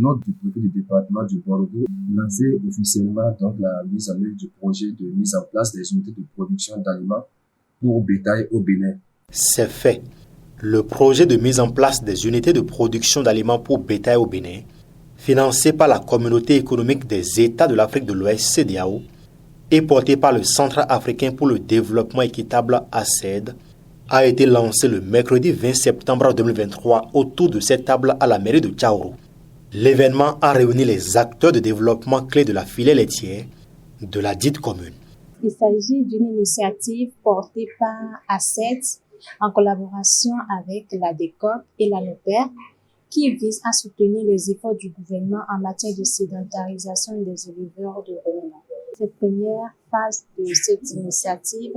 note du préfet du département du Bordeaux lançait officiellement donc la mise en œuvre du projet de mise en place des unités de production d'aliments pour bétail au Bénin. C'est fait. Le projet de mise en place des unités de production d'aliments pour bétail au Bénin, financé par la Communauté économique des États de l'Afrique de l'Ouest, CEDEAO, et porté par le Centre africain pour le développement équitable, ACED, a été lancé le mercredi 20 septembre 2023 autour de cette table à la mairie de Tchaourou. L'événement a réuni les acteurs de développement clés de la filière laitière de la dite commune. Il s'agit d'une initiative portée par ACED en collaboration avec la DECOP et la NOPER qui vise à soutenir les efforts du gouvernement en matière de sédentarisation des éleveurs de ruminants. Cette première phase de cette initiative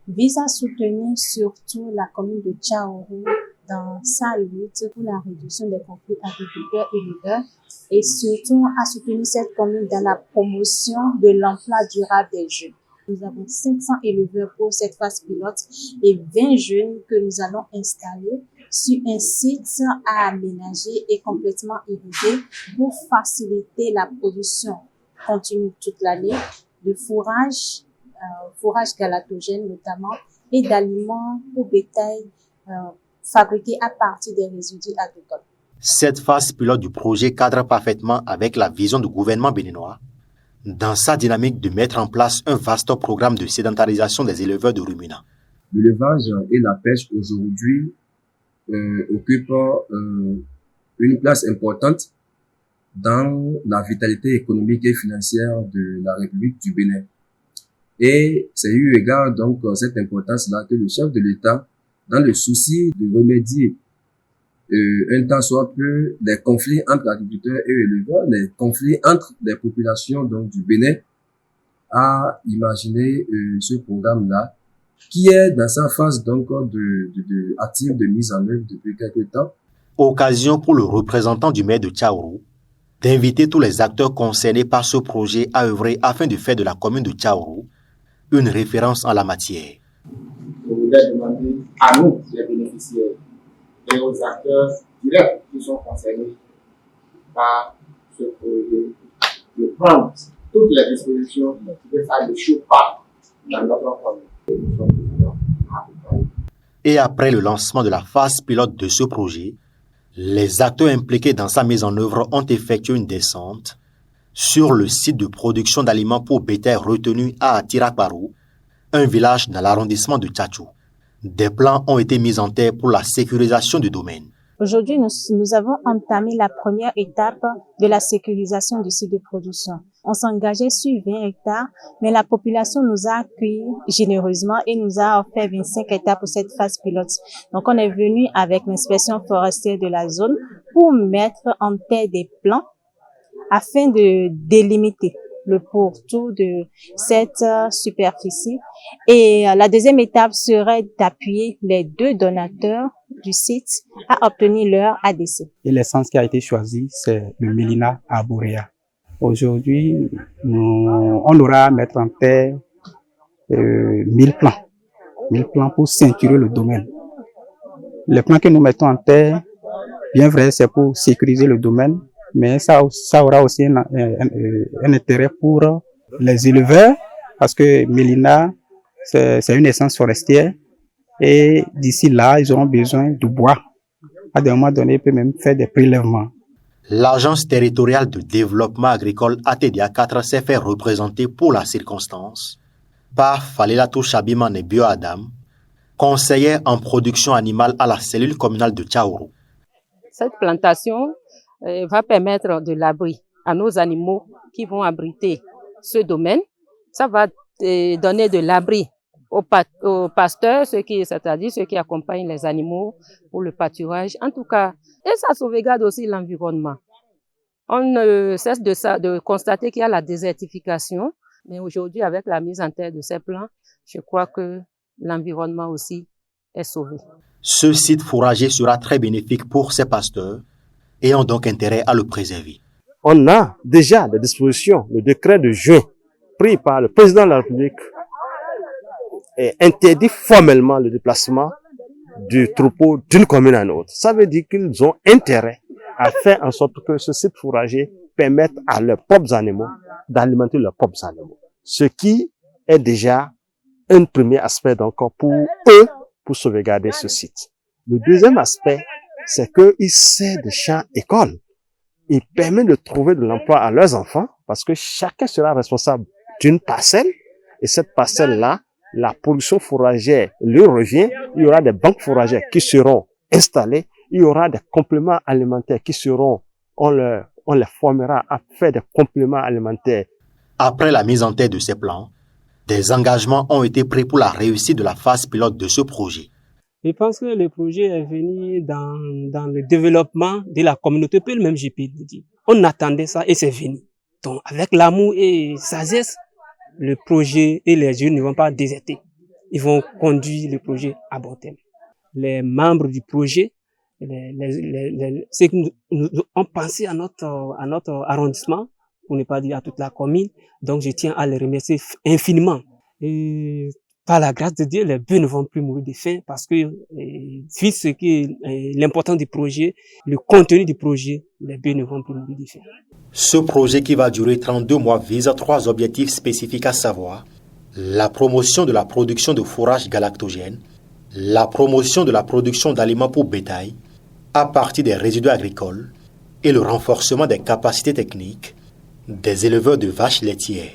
vise à soutenir surtout la commune de Tchaourou dans sa lutte pour la réduction des conflits agriculteurs-éleveurs et surtout à soutenir cette commune dans la promotion de l'emploi durable des jeunes. Nous avons 500 éleveurs pour cette phase pilote et 20 jeunes que nous allons installer sur un site à aménager et complètement irrigué pour faciliter la production continue toute l'année de fourrage galatogène notamment et d'aliments pour bétail fabriqués à partir des résidus agricoles. Cette phase pilote du projet cadre parfaitement avec la vision du gouvernement béninois dans sa dynamique de mettre en place un vaste programme de sédentarisation des éleveurs de ruminants. L'élevage et la pêche aujourd'hui occupent une place importante dans la vitalité économique et financière de la République du Bénin. Et c'est eu égard donc cette importance-là que le chef de l'État, dans le souci de remédier un tant soit peu les conflits entre agriculteurs et éleveurs, les conflits entre les populations donc du Bénin, a imaginé ce programme-là qui est dans sa phase donc active de mise en œuvre depuis quelques temps. Occasion pour le représentant du maire de Tchaourou d'inviter tous les acteurs concernés par ce projet à œuvrer afin de faire de la commune de Tchaourou une référence en la matière. Je voudrais demander à nous, les bénéficiaires, et aux acteurs directs qui sont concernés par ce projet, de prendre toutes les dispositions qui peuvent faire le chaud pas dans notre commune. Et après le lancement de la phase pilote de ce projet, les acteurs impliqués dans sa mise en œuvre ont effectué une descente sur le site de production d'aliments pour bétail retenu à Atiraparou, un village dans l'arrondissement de Tchatchou. Des plans ont été mis en terre pour la sécurisation du domaine. Aujourd'hui, nous avons entamé la première étape de la sécurisation du site de production. On s'engageait sur 20 hectares, mais la population nous a accueillis généreusement et nous a offert 25 hectares pour cette phase pilote. Donc, on est venu avec l'inspection forestière de la zone pour mettre en terre des plans afin de délimiter le pourtour de cette superficie. Et la deuxième étape serait d'appuyer les deux donateurs du site à obtenir leur ADC. Et l'essence qui a été choisie, c'est le Mélina arborea. Aujourd'hui, on aura à mettre en terre 1000 plants. 1000 plants pour ceinturer le domaine. Les plants que nous mettons en terre, bien vrai, c'est pour sécuriser le domaine, mais ça aura aussi un intérêt pour les éleveurs, parce que Mélina, c'est une essence forestière, et d'ici là, ils auront besoin de bois. À des moments donnés, ils peuvent même faire des prélèvements. L'Agence territoriale de développement agricole ATDA 4 s'est fait représenter pour la circonstance par Falelatou Chabimane Bio Adam, conseillère en production animale à la cellule communale de Tchaourou. Cette plantation va permettre de l'abri à nos animaux qui vont abriter ce domaine. Ça va donner de l'abri aux pasteurs, c'est-à-dire ceux qui accompagnent les animaux pour le pâturage. En tout cas, et ça sauvegarde aussi l'environnement. On ne cesse de constater qu'il y a la désertification, mais aujourd'hui, avec la mise en terre de ces plants, je crois que l'environnement aussi est sauvé. Ce site fourrager sera très bénéfique pour ces pasteurs et ont donc intérêt à le préserver. On a déjà des dispositions, le décret de juin pris par le président de la République et interdit formellement le déplacement du troupeau d'une commune à une autre. Ça veut dire qu'ils ont intérêt a fait en sorte que ce site fourrager permette à leurs propres animaux d'alimenter leurs propres animaux. Ce qui est déjà un premier aspect donc pour eux, pour sauvegarder ce site. Le deuxième aspect, c'est qu'il sert de champ-école. Il permet de trouver de l'emploi à leurs enfants parce que chacun sera responsable d'une parcelle et cette parcelle-là, la production fourragère lui revient. Il y aura des banques fourragères qui seront installées. Il y aura des compléments alimentaires qui seront, on les formera à faire des compléments alimentaires. Après la mise en tête de ces plans, des engagements ont été pris pour la réussite de la phase pilote de ce projet. Je pense que le projet est venu dans le développement de la communauté, peut même je peux le dire. On attendait ça et c'est venu. Donc avec l'amour et sagesse, le projet et les jeunes ne vont pas déserter. Ils vont conduire le projet à bon terme. Les membres du projet, ceux qui nous ont pensé à notre arrondissement, pour ne pas dire à toute la commune, donc je tiens à les remercier infiniment. Et par la grâce de Dieu, les bœufs ne vont plus mourir de faim parce que, vu ce qui est l'importance du projet, le contenu du projet, les bœufs ne vont plus mourir de faim. Ce projet qui va durer 32 mois vise 3 objectifs spécifiques à savoir la promotion de la production de fourrage galactogène, la promotion de la production d'aliments pour bétail à partir des résidus agricoles et le renforcement des capacités techniques des éleveurs de vaches laitières.